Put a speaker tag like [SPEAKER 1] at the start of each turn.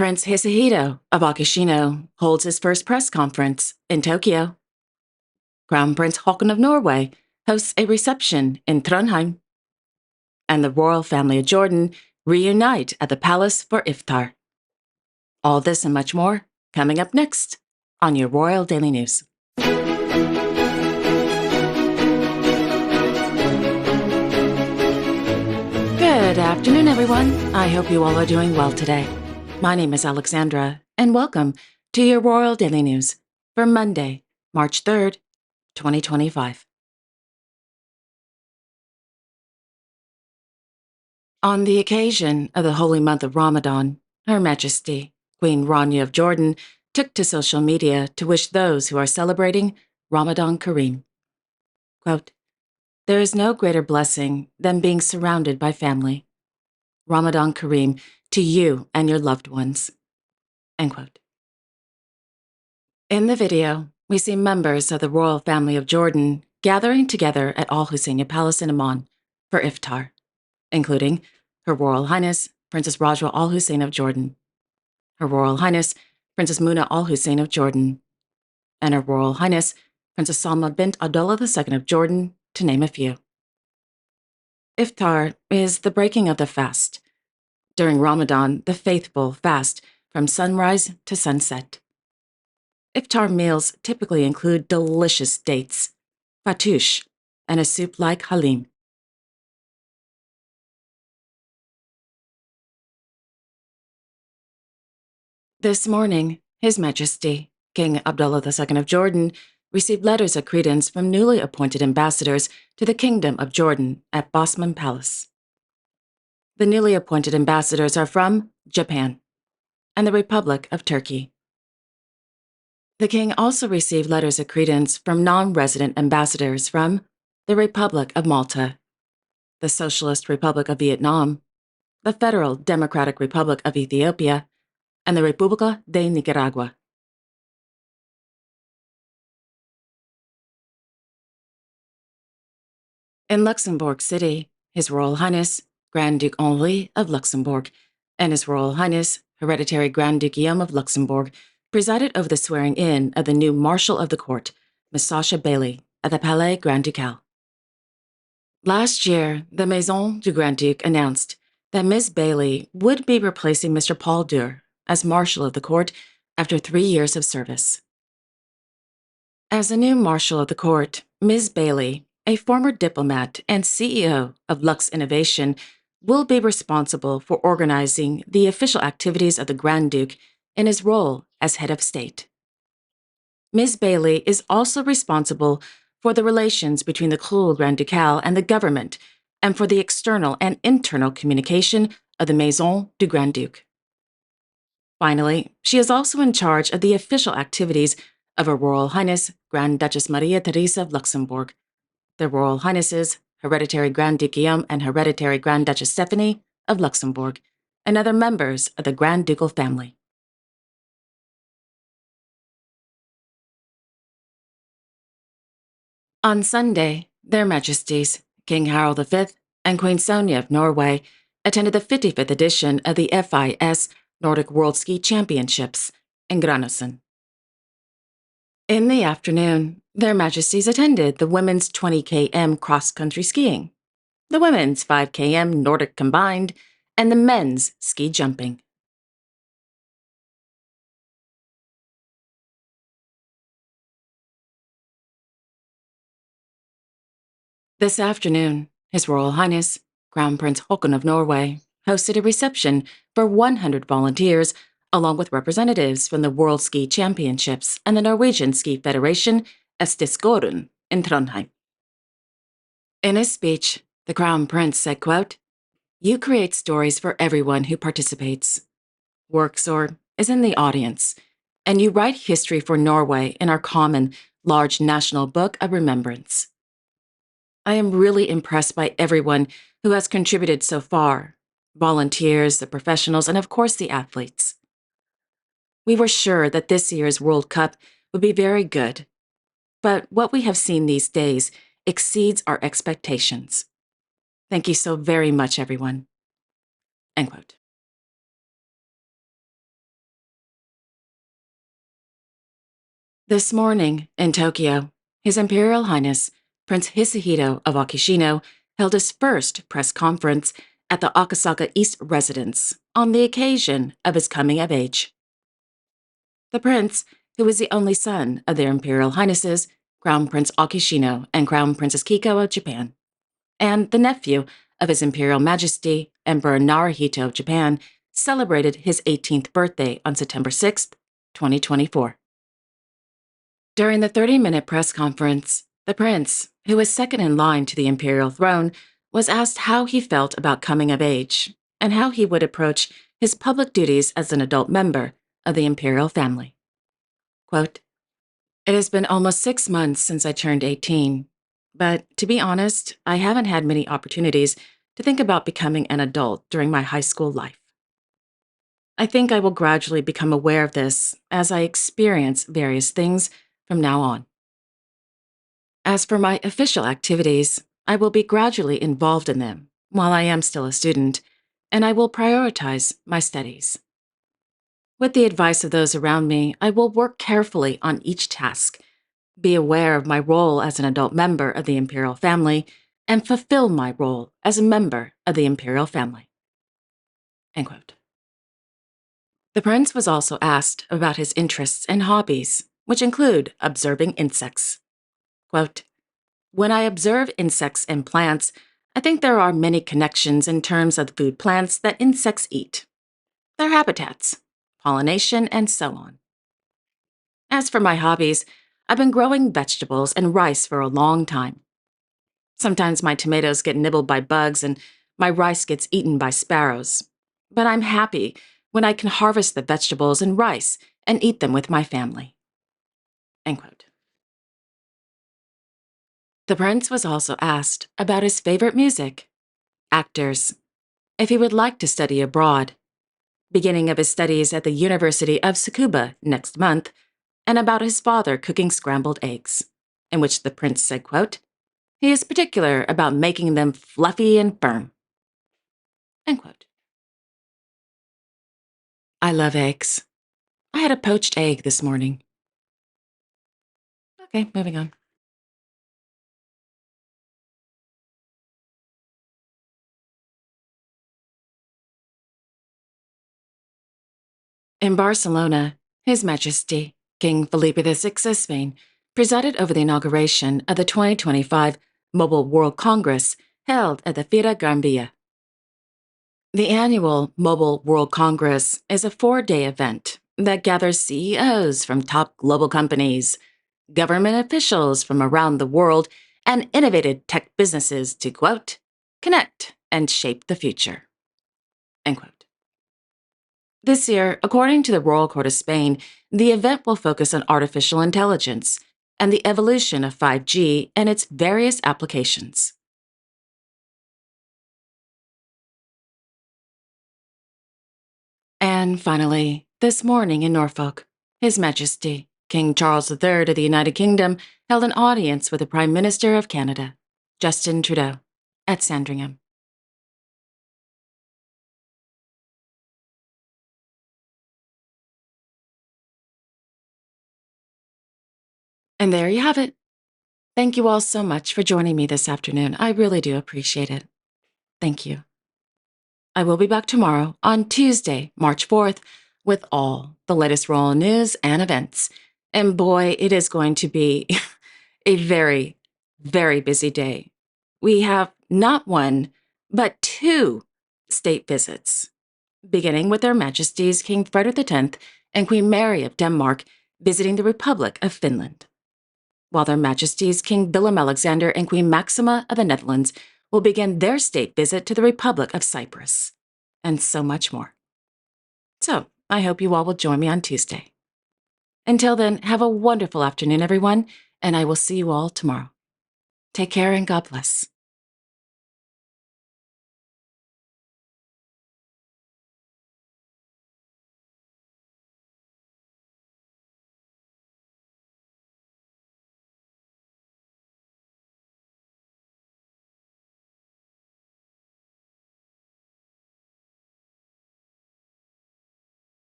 [SPEAKER 1] Prince Hisahito of Akishino holds his first press conference in Tokyo. Crown Prince Haakon of Norway hosts a reception in Trondheim. And the royal family of Jordan reunite at the palace for Iftar. All this and much more coming up next on your Royal Daily News. Good afternoon, everyone. I hope you all are doing well today. My name is Alexandra, and welcome to your Royal Daily News for Monday, March 3rd, 2025. On the occasion of the holy month of Ramadan, Her Majesty, Queen Rania of Jordan, took to social media to wish those who are celebrating Ramadan Kareem. Quote, "There is no greater blessing than being surrounded by family. Ramadan Kareem to you and your loved ones." End quote. In the video, we see members of the royal family of Jordan gathering together at Al Husseiniya Palace in Amman for Iftar, including Her Royal Highness Princess Rajwa Al Hussein of Jordan, Her Royal Highness Princess Muna Al Hussein of Jordan, and Her Royal Highness Princess Salma bint Abdullah II of Jordan, to name a few. Iftar is the breaking of the fast. During Ramadan, the faithful fast from sunrise to sunset. Iftar meals typically include delicious dates, fatoush, and a soup like halim. This morning, His Majesty, King Abdullah II of Jordan, received letters of credence from newly appointed ambassadors to the Kingdom of Jordan at Bosman Palace. The newly appointed ambassadors are from Japan and the Republic of Turkey. The king also received letters of credence from non-resident ambassadors from the Republic of Malta, the Socialist Republic of Vietnam, the Federal Democratic Republic of Ethiopia, and the República de Nicaragua. In Luxembourg City, His Royal Highness Grand Duke Henri of Luxembourg and His Royal Highness Hereditary Grand Duke Guillaume of Luxembourg presided over the swearing-in of the new Marshal of the Court, Miss Sasha Bailey, at the Palais Grand Ducal. Last year, the Maison du Grand Duke announced that Ms. Bailey would be replacing Mr. Paul Dürr as Marshal of the Court after 3 years of service. As the new Marshal of the Court, Ms. Bailey, a former diplomat and CEO of Lux Innovation, will be responsible for organizing the official activities of the Grand Duke in his role as head of state. Ms. Bailey is also responsible for the relations between the Cour Grand Ducal and the government, and for the external and internal communication of the Maison du Grand Duke. Finally, she is also in charge of the official activities of Her Royal Highness Grand Duchess Maria Theresa of Luxembourg, their Royal Highnesses Hereditary Grand Duke Guillaume and Hereditary Grand Duchess Stephanie of Luxembourg, and other members of the Grand Ducal family. On Sunday, Their Majesties, King Harald V and Queen Sonja of Norway, attended the 55th edition of the FIS Nordic World Ski Championships in Granasen. In the afternoon, Their Majesties attended the women's 20 km cross-country skiing, the women's 5 km Nordic combined, and the men's ski jumping. This afternoon, His Royal Highness Crown Prince Haakon of Norway hosted a reception for 100 volunteers, along with representatives from the World Ski Championships and the Norwegian Ski Federation Estisgården in Trondheim. In his speech, the Crown Prince said, quote, "You create stories for everyone who participates, works, or is in the audience, and you write history for Norway in our common, large national book of remembrance. I am really impressed by everyone who has contributed so far, volunteers, the professionals, and of course the athletes. We were sure that this year's World Cup would be very good, but what we have seen these days exceeds our expectations. Thank you so very much, everyone." End quote. This morning, in Tokyo, His Imperial Highness Prince Hisahito of Akishino held his first press conference at the Akasaka East residence on the occasion of his coming of age. The prince, who was the only son of their Imperial Highnesses, Crown Prince Akishino and Crown Princess Kiko of Japan, and the nephew of His Imperial Majesty Emperor Naruhito of Japan, celebrated his 18th birthday on September 6th, 2024. During the 30-minute press conference, the prince, who was second in line to the imperial throne, was asked how he felt about coming of age and how he would approach his public duties as an adult member of the imperial family. Quote, "It has been almost 6 months since I turned 18, but to be honest, I haven't had many opportunities to think about becoming an adult during my high school life. I think I will gradually become aware of this as I experience various things from now on. As for my official activities, I will be gradually involved in them while I am still a student, and I will prioritize my studies. With the advice of those around me, I will work carefully on each task, be aware of my role as an adult member of the imperial family, and fulfill my role as a member of the imperial family." End quote. The prince was also asked about his interests and hobbies, which include observing insects. Quote, "When I observe insects and plants, I think there are many connections in terms of the food plants that insects eat, their habitats, pollination, and so on. As for my hobbies, I've been growing vegetables and rice for a long time. Sometimes my tomatoes get nibbled by bugs and my rice gets eaten by sparrows, but I'm happy when I can harvest the vegetables and rice and eat them with my family." End quote. The prince was also asked about his favorite music, actors, if he would like to study abroad, beginning of his studies at the University of Tsukuba next month, and about his father cooking scrambled eggs, in which the prince said, quote, "He is particular about making them fluffy and firm." End quote. I love eggs. I had a poached egg this morning. Okay, moving on. In Barcelona, His Majesty, King Felipe VI of Spain, presided over the inauguration of the 2025 Mobile World Congress held at the Fira Gran Via. The annual Mobile World Congress is a 4-day event that gathers CEOs from top global companies, government officials from around the world, and innovative tech businesses to, quote, "connect and shape the future." End quote. This year, according to the Royal Court of Spain, the event will focus on artificial intelligence and the evolution of 5G and its various applications. And finally, this morning in Norfolk, His Majesty, King Charles III of the United Kingdom, held an audience with the Prime Minister of Canada, Justin Trudeau, at Sandringham. And there you have it. Thank you all so much for joining me this afternoon. I really do appreciate it. Thank you. I will be back tomorrow on Tuesday, March 4th, with all the latest royal news and events. And boy, it is going to be a very, very busy day. We have not one, but two state visits, beginning with Their Majesties King Frederick X and Queen Mary of Denmark visiting the Republic of Finland, while Their Majesties King Willem-Alexander and Queen Maxima of the Netherlands will begin their state visit to the Republic of Cyprus, and so much more. So, I hope you all will join me on Tuesday. Until then, have a wonderful afternoon, everyone, and I will see you all tomorrow. Take care and God bless.